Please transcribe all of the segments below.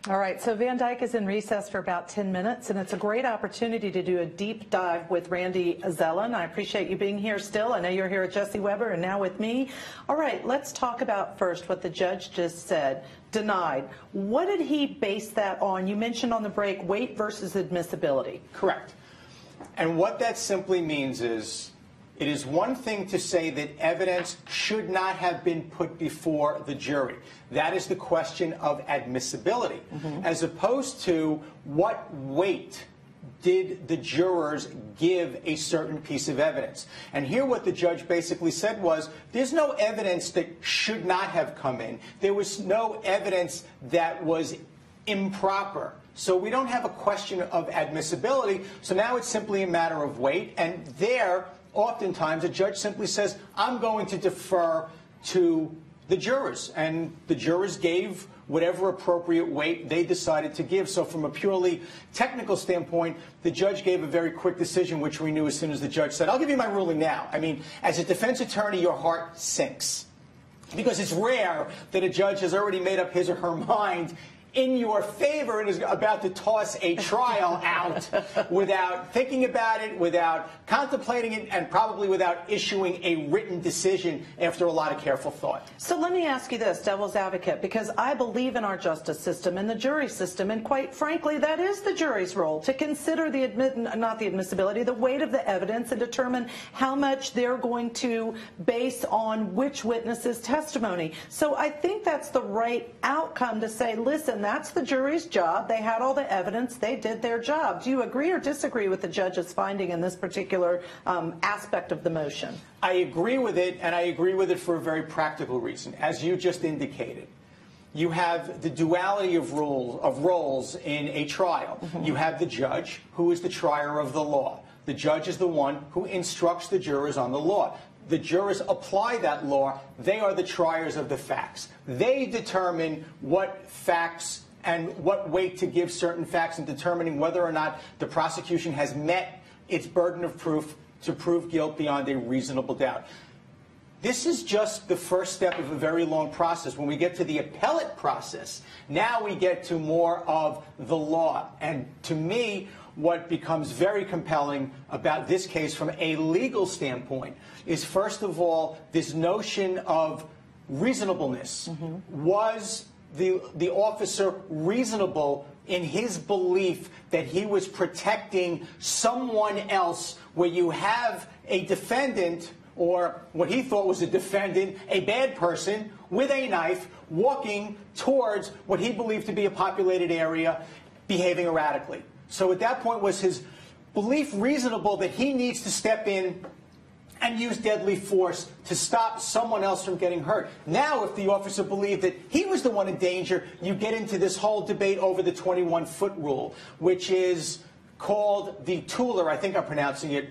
All right, so Van Dyke is in recess for about 10 minutes, and it's a great opportunity to do a deep dive with Randy Zelin. I appreciate you being here still. I know you're here with Jesse Weber and now with me. All right, let's talk about first what the judge just said. Denied. What did he base that on? You mentioned on the break weight versus admissibility. Correct. And what that simply means is it is one thing to say that evidence should not have been put before the jury. That is the question of admissibility, as opposed to what weight did the jurors give a certain piece of evidence. And here what the judge basically said was, there's no evidence that should not have come in. There was no evidence that was improper. So we don't have a question of admissibility. So now it's simply a matter of weight. And there, oftentimes, a judge simply says, I'm going to defer to the jurors. And the jurors gave whatever appropriate weight they decided to give. So from a purely technical standpoint, the judge gave a very quick decision, which we knew as soon as the judge said, I'll give you my ruling now. I mean, as a defense attorney, your heart sinks. Because it's rare that a judge has already made up his or her mind in your favor and is about to toss a trial out without thinking about it, without contemplating it, and probably without issuing a written decision after a lot of careful thought. So let me ask you this, devil's advocate, because I believe in our justice system and the jury system, and quite frankly, that is the jury's role, to consider the admissibility, the weight of the evidence, and determine how much they're going to base on which witness's testimony. So I think that's the right outcome to say, listen, that's the jury's job. They had all the evidence. They did their job. Do you agree or disagree with the judge's finding in this particular aspect of the motion? I agree with it, and I agree with it for a very practical reason. As you just indicated, you have the duality of roles in a trial. You have the judge, who is the trier of the law. The judge is the one who instructs the jurors on the law. The jurors apply that law. They are the triers of the facts. They determine what facts and what weight to give certain facts in determining whether or not the prosecution has met its burden of proof to prove guilt beyond a reasonable doubt. This is just the first step of a very long process. When we get to the appellate process, now we get to more of the law. And to me, what becomes very compelling about this case from a legal standpoint is, first of all, this notion of reasonableness. Was the officer reasonable in his belief that he was protecting someone else, where you have a defendant, or what he thought was a defendant, a bad person, with a knife, walking towards what he believed to be a populated area, behaving erratically? So at that point, was his belief reasonable that he needs to step in and use deadly force to stop someone else from getting hurt? Now, if the officer believed that he was the one in danger, you get into this whole debate over the 21-foot rule, which is called the Tuller, I think I'm pronouncing it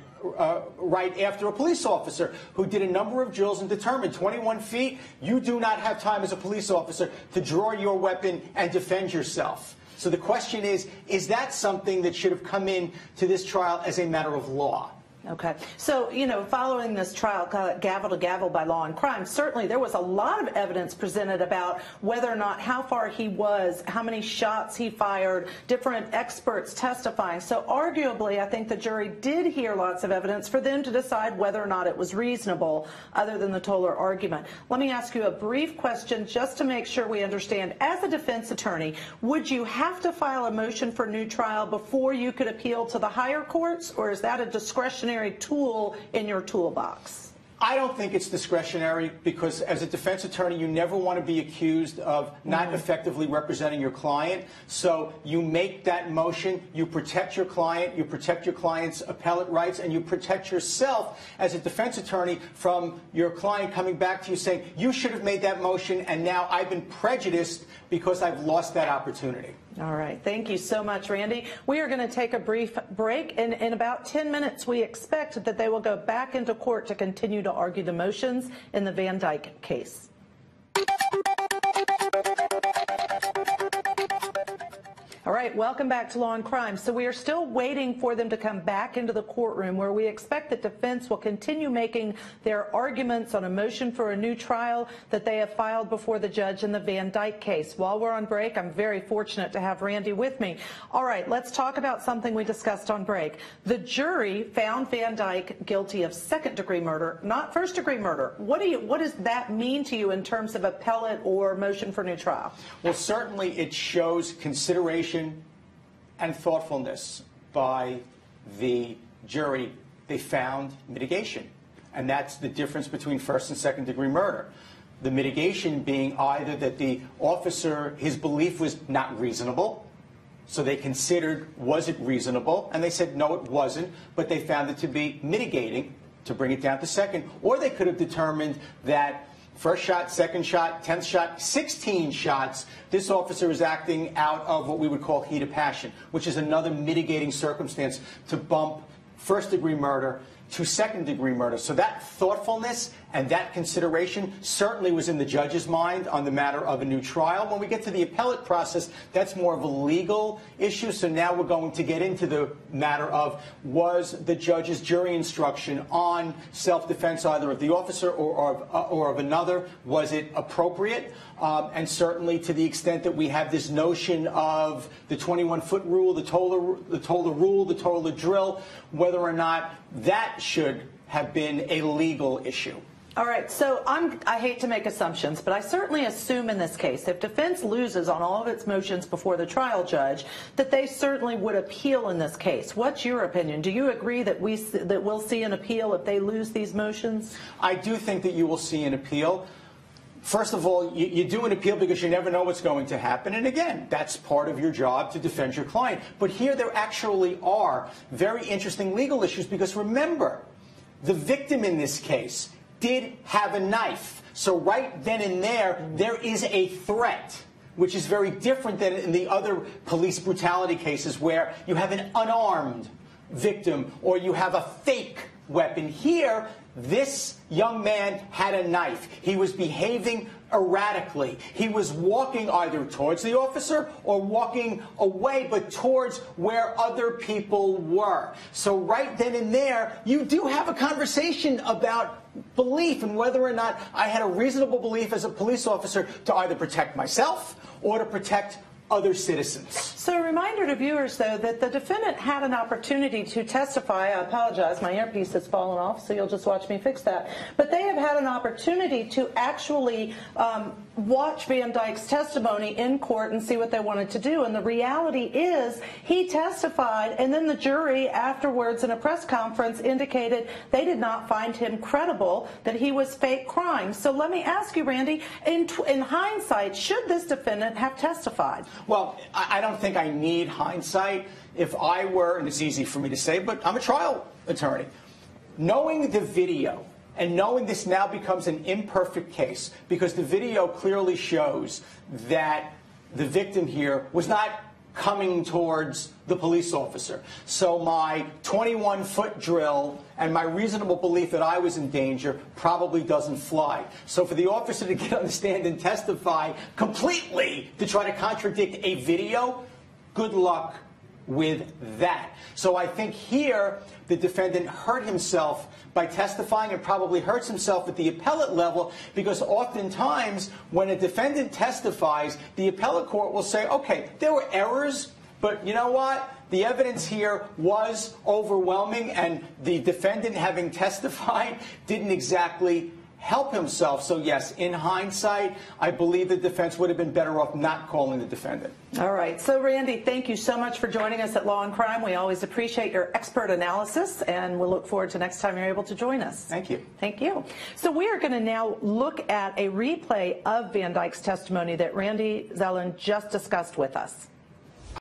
right, after a police officer who did a number of drills and determined 21 feet, you do not have time as a police officer to draw your weapon and defend yourself. So the question is that something that should have come in to this trial as a matter of law? Okay. So, you know, following this trial, gavel to gavel by Law and Crime, certainly there was a lot of evidence presented about whether or not, how far he was, how many shots he fired, different experts testifying. So arguably, I think the jury did hear lots of evidence for them to decide whether or not it was reasonable, other than the Toller argument. Let me ask you a brief question just to make sure we understand. As a defense attorney, would you have to file a motion for new trial before you could appeal to the higher courts, or is that a discretionary tool in your toolbox? I don't think it's discretionary, because as a defense attorney, you never want to be accused of not effectively representing your client. So you make that motion, you protect your client, you protect your client's appellate rights, and you protect yourself as a defense attorney from your client coming back to you saying, you should have made that motion, and now I've been prejudiced because I've lost that opportunity. All right. Thank you so much, Randy. We are going to take a brief break. In about 10 minutes, we expect that they will go back into court to continue to argue the motions in the Van Dyke case. All All right, welcome back to Law and Crime. So we are still waiting for them to come back into the courtroom, where we expect that defense will continue making their arguments on a motion for a new trial that they have filed before the judge in the Van Dyke case. While we're on break, I'm very fortunate to have Randy with me. All right, let's talk about something we discussed on break. The jury found Van Dyke guilty of second-degree murder, not first-degree murder. What does that mean to you in terms of appellate or motion for new trial? Well, certainly it shows consideration and thoughtfulness by the jury. They found mitigation, and that's the difference between first and second degree murder. The mitigation being either that the officer, his belief was not reasonable, so they considered, was it reasonable? And they said, no, it wasn't, but they found it to be mitigating to bring it down to second. Or they could have determined that first shot, second shot, 10th shot, 16 shots, this officer is acting out of what we would call heat of passion, which is another mitigating circumstance to bump first-degree murder to second-degree murder. So that thoughtfulness and that consideration certainly was in the judge's mind on the matter of a new trial. When we get to the appellate process, that's more of a legal issue. So now we're going to get into the matter of, was the judge's jury instruction on self-defense either of the officer or of another, was it appropriate? And certainly to the extent that we have this notion of the 21-foot rule, the Toller drill, whether or not that should have been a legal issue. All right, so I hate to make assumptions, but I certainly assume in this case, if defense loses on all of its motions before the trial judge, that they certainly would appeal in this case. What's your opinion? Do you agree that we'll see an appeal if they lose these motions? I do think that you will see an appeal. First of all, you do an appeal because you never know what's going to happen. And again, that's part of your job to defend your client. But here there actually are very interesting legal issues because remember, the victim in this case did have a knife. So right then and there is a threat, which is very different than in the other police brutality cases where you have an unarmed victim or you have a fake weapon. Here, this young man had a knife. He was behaving erratically. He was walking either towards the officer or walking away, but towards where other people were. So right then and there, you do have a conversation about belief and whether or not I had a reasonable belief as a police officer to either protect myself or to protect other citizens. So a reminder to viewers, though, that the defendant had an opportunity to testify. I apologize, my earpiece has fallen off, so you'll just watch me fix that. But they have had an opportunity to actually watch Van Dyke's testimony in court and see what they wanted to do. And the reality is he testified, and then the jury afterwards in a press conference indicated they did not find him credible, that he was fake crime. So let me ask you, Randy, in hindsight, should this defendant have testified? Well, I don't think I need hindsight. If I were, and it's easy for me to say, but I'm a trial attorney, knowing the video and knowing this now becomes an imperfect case because the video clearly shows that the victim here was not coming towards the police officer. So my 21-foot drill and my reasonable belief that I was in danger probably doesn't fly. So for the officer to get on the stand and testify completely to try to contradict a video, good luck with that. So I think here the defendant hurt himself by testifying and probably hurts himself at the appellate level because oftentimes when a defendant testifies, the appellate court will say, okay, there were errors, but you know what? The evidence here was overwhelming and the defendant, having testified, didn't exactly help himself. So yes, in hindsight, I believe the defense would have been better off not calling the defendant. All right. So Randy, thank you so much for joining us at Law and Crime. We always appreciate your expert analysis, and we'll look forward to next time you're able to join us. Thank you. Thank you. So we are going to now look at a replay of Van Dyke's testimony that Randy Zelin just discussed with us.